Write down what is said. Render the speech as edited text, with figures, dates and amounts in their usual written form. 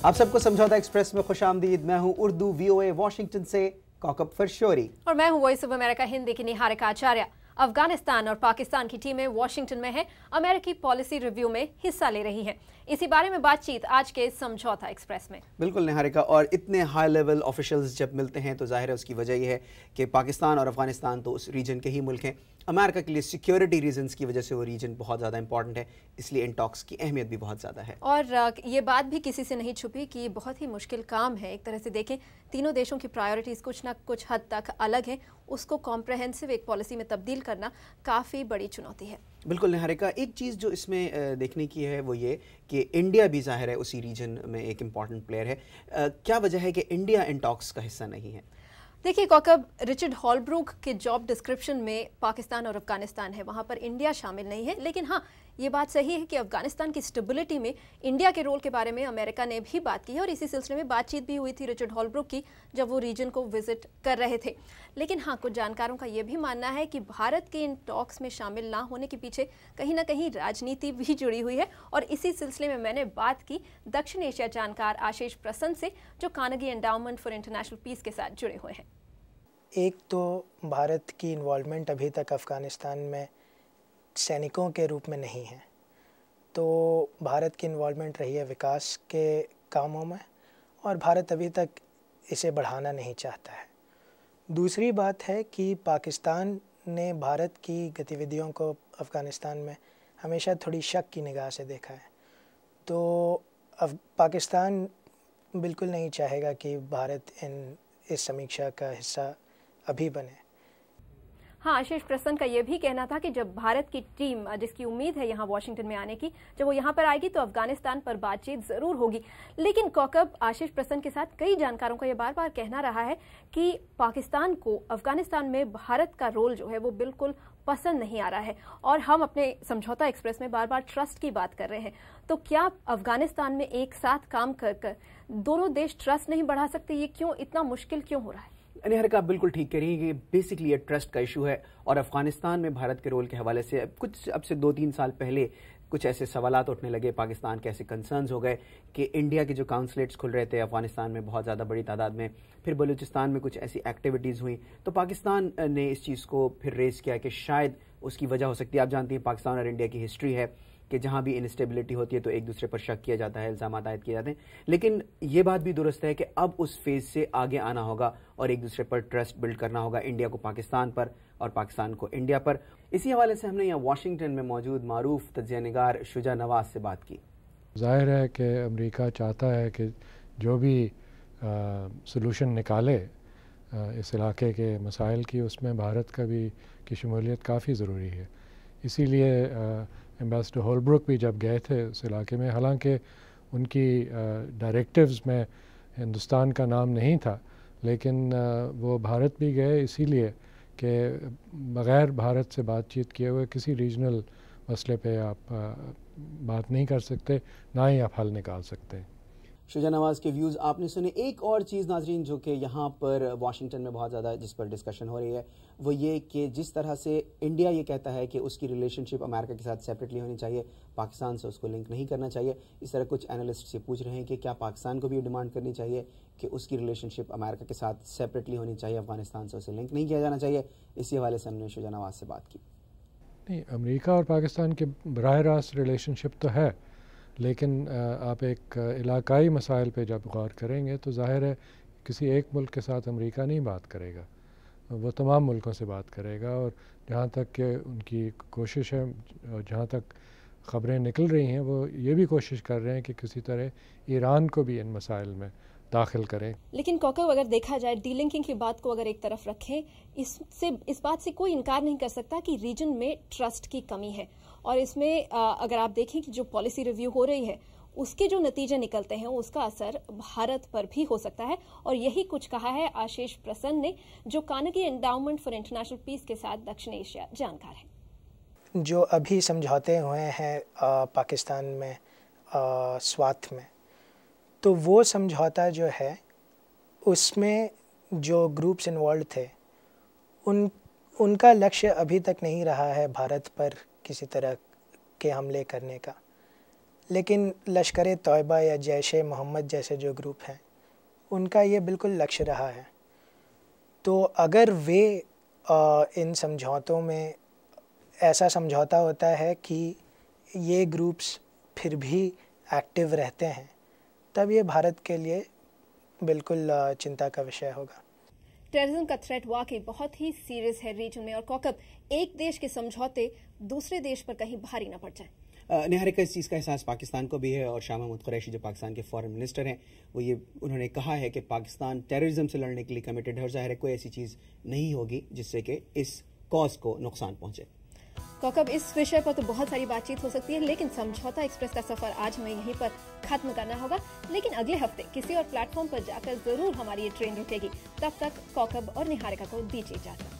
आप सबको समझौता एक्सप्रेस में खुशामदीद। मैं हूं उर्दू VOA वॉशिंगटन से कौकब फरशोरी और मैं हूं वॉइस ऑफ अमेरिका हिंदी की निहारिका आचार्य। अफगानिस्तान और पाकिस्तान की टीमें वॉशिंगटन में हैं, अमेरिकी पॉलिसी रिव्यू में हिस्सा ले रही हैं। इसी बारे में बातचीत आज के समझौता एक्सप्रेस में। बिल्कुल निहारिका, और इतने हाई लेवल ऑफिशियल्स जब मिलते हैं तो जाहिर है उसकी वजह यह है कि पाकिस्तान और अफगानिस्तान तो उस रीजन के ही मुल्क हैं। अमेरिका के लिए सिक्योरिटी रीजंस की वजह से वो रीजन बहुत ज़्यादा इंपॉर्टेंट है, इसलिए इन टॉक्स की अहमियत भी बहुत ज़्यादा है। और ये बात भी किसी से नहीं छुपी कि बहुत ही मुश्किल काम है। एक तरह से देखें, तीनों देशों की प्रायोरिटीज़ कुछ ना कुछ हद तक अलग हैं, उसको कॉम्प्रहेंसिव एक पॉलिसी में तब्दील करना काफ़ी बड़ी चुनौती है। बिल्कुल निहारिका, एक चीज़ जो इसमें देखने की है वो ये कि इंडिया भी जाहिर है उसी रीजन में एक इम्पॉर्टेंट प्लेयर है। क्या वजह है कि इंडिया इन टॉक्स का हिस्सा नहीं है? देखिए कौकब, रिचर्ड हॉलब्रूक के जॉब डिस्क्रिप्शन में पाकिस्तान और अफगानिस्तान है, वहाँ पर इंडिया शामिल नहीं है। लेकिन हाँ, ये बात सही है कि अफगानिस्तान की स्टेबिलिटी में इंडिया के रोल के बारे में अमेरिका ने भी बात की है, और इसी सिलसिले में बातचीत भी हुई थी रिचर्ड हॉलब्रूक की जब वो रीजन को विजिट कर रहे थे। लेकिन हाँ, कुछ जानकारों का ये भी मानना है कि भारत के इन टॉक्स में शामिल ना होने के पीछे कहीं ना कहीं राजनीति भी जुड़ी हुई है। और इसी सिलसिले में मैंने बात की दक्षिण एशिया जानकार आशीष प्रसन्न से, जो Carnegie Endowment for International Peace के साथ जुड़े हुए हैं। एक तो भारत की इन्वॉल्वमेंट अभी तक अफ़गानिस्तान में सैनिकों के रूप में नहीं है, तो भारत की इन्वॉल्वमेंट रही है विकास के कामों में, और भारत अभी तक इसे बढ़ाना नहीं चाहता है। दूसरी बात है कि पाकिस्तान ने भारत की गतिविधियों को अफ़गानिस्तान में हमेशा थोड़ी शक की निगाह से देखा है, तो पाकिस्तान बिल्कुल नहीं चाहेगा कि भारत इस समीक्षा का हिस्सा अभी बने। हाँ, आशीष प्रसन्न का यह भी कहना था कि जब भारत की टीम, जिसकी उम्मीद है यहाँ वॉशिंगटन में आने की, जब वो यहाँ पर आएगी तो अफगानिस्तान पर बातचीत जरूर होगी। लेकिन कौकब, आशीष प्रसन्न के साथ कई जानकारों का यह बार बार कहना रहा है कि पाकिस्तान को अफगानिस्तान में भारत का रोल जो है वो बिल्कुल पसंद नहीं आ रहा है। और हम अपने समझौता एक्सप्रेस में बार बार ट्रस्ट की बात कर रहे हैं, तो क्या अफगानिस्तान में एक साथ काम कर कर दोनों देश ट्रस्ट नहीं बढ़ा सकते? ये क्यों इतना मुश्किल क्यों हो रहा है? निहारिका, आप बिल्कुल ठीक कह रही हैं कि बेसिकली ये ट्रस्ट का इशू है। और अफगानिस्तान में भारत के रोल के हवाले से अब से 2-3 साल पहले कुछ ऐसे सवालात उठने लगे, पाकिस्तान के ऐसे कंसर्न्स हो गए कि इंडिया के जो काउंसलेट्स खुल रहे थे अफगानिस्तान में बहुत ज़्यादा बड़ी तादाद में, फिर बलूचिस्तान में कुछ ऐसी एक्टिविटीज़ हुई, तो पाकिस्तान ने इस चीज़ को फिर रेज़ किया कि शायद उसकी वजह हो सकती है। आप जानती हैं पाकिस्तान और इंडिया की हिस्ट्री है कि जहाँ भी इंस्टेबिलिटी होती है तो एक दूसरे पर शक किया जाता है, इल्ज़ाम आयद किए जाते हैं। लेकिन ये बात भी दुरुस्त है कि अब उस फेज़ से आगे आना होगा और एक दूसरे पर ट्रस्ट बिल्ड करना होगा, इंडिया को पाकिस्तान पर और पाकिस्तान को इंडिया पर। इसी हवाले से हमने यहाँ वॉशिंगटन में मौजूद मारूफ तज्ज़िया निगार शुजा नवाज से बात की। ज़ाहिर है कि अमेरिका चाहता है कि जो भी सलूशन निकाले इस इलाके के मसाइल की, उसमें भारत का भी की शमूलियत काफ़ी ज़रूरी है। इसीलिए एम्बेसडर हॉलब्रूक भी जब गए थे उस इलाके में, हालांकि उनकी डायरेक्टिव्स में हिंदुस्तान का नाम नहीं था, लेकिन वो भारत भी गए इसीलिए कि बग़ैर भारत से बातचीत किए हुए किसी रीजनल मसले पे आप बात नहीं कर सकते, ना ही आप हल निकाल सकते। शुजा नवाज के व्यूज़ आपने सुने। एक और चीज़ नाजरीन जो कि यहाँ पर वाशिंगटन में बहुत ज़्यादा जिस पर डिस्कशन हो रही है वो ये कि जिस तरह से इंडिया ये कहता है कि उसकी रिलेशनशिप अमेरिका के साथ सेपरेटली होनी चाहिए, पाकिस्तान से उसको लिंक नहीं करना चाहिए, इस तरह कुछ एनालिस्ट ये पूछ रहे हैं कि क्या पाकिस्तान को भी ये डिमांड करनी चाहिए कि उसकी रिलेशनशिप अमेरिका के साथ सेपरेटली होनी चाहिए, अफगानिस्तान से उसे लिंक नहीं किया जाना चाहिए। इसी हवाले से हमने शुजा नवाज से बात की। नहीं, अमेरिका और पाकिस्तान के बराह रास्त रिलेशनशिप तो है, लेकिन आप एक इलाकाई मसाइल पे जब गौर करेंगे तो ज़ाहिर है किसी एक मुल्क के साथ अमेरिका नहीं बात करेगा, वो तमाम मुल्कों से बात करेगा। और जहाँ तक कि उनकी कोशिश है, जहाँ तक ख़बरें निकल रही हैं, वो ये भी कोशिश कर रहे हैं कि किसी तरह ईरान को भी इन मसाइल में दाखिल करें। लेकिन कौकब, अगर देखा जाए डीलिंकिंग की बात को अगर एक तरफ रखें, इस बात से कोई इनकार नहीं कर सकता कि रीजन में ट्रस्ट की कमी है। और इसमें अगर आप देखें कि जो पॉलिसी रिव्यू हो रही है उसके जो नतीजे निकलते हैं उसका असर भारत पर भी हो सकता है। और यही कुछ कहा है आशीष प्रसन्न ने, जो Carnegie Endowment for International Peace के साथ दक्षिण एशिया जानकार है। जो अभी समझौते हुए हैं पाकिस्तान में स्वात में, तो वो समझौता जो है उसमें जो ग्रुप्स इन्वॉल्व थे उनका लक्ष्य अभी तक नहीं रहा है भारत पर किसी तरह के हमले करने का। लेकिन लश्कर तौयबा या जैश ए मोहम्मद जैसे जो ग्रुप हैं उनका ये बिल्कुल लक्ष्य रहा है। तो अगर वे इन समझौतों में ऐसा समझौता होता है कि ये ग्रुप्स फिर भी एक्टिव रहते हैं, तब ये भारत के लिए बिल्कुल चिंता का विषय होगा। टेररिज्म का थ्रेट वाकई बहुत ही सीरियस है रीजन में, और कौकब एक देश के समझौते दूसरे देश पर कहीं भारी न पड़ जाए। निहारिका, इस चीज़ का एहसास पाकिस्तान को भी है और शाह महमूद कुरैशी जो पाकिस्तान के फॉरेन मिनिस्टर हैं वो ये उन्होंने कहा है कि पाकिस्तान टेररिज्म से लड़ने के लिए कमिटेड है और जाहिर है कोई ऐसी चीज़ नहीं होगी जिससे कि इस कॉज को नुकसान पहुंचे। कौकब, इस विषय पर तो बहुत सारी बातचीत हो सकती है, लेकिन समझौता एक्सप्रेस का सफर आज हमें यहीं पर खत्म करना होगा। लेकिन अगले हफ्ते किसी और प्लेटफॉर्म पर जाकर जरूर हमारी ये ट्रेन रुकेगी। तब तक कौकब और निहारिका को दीजिए इजाजत।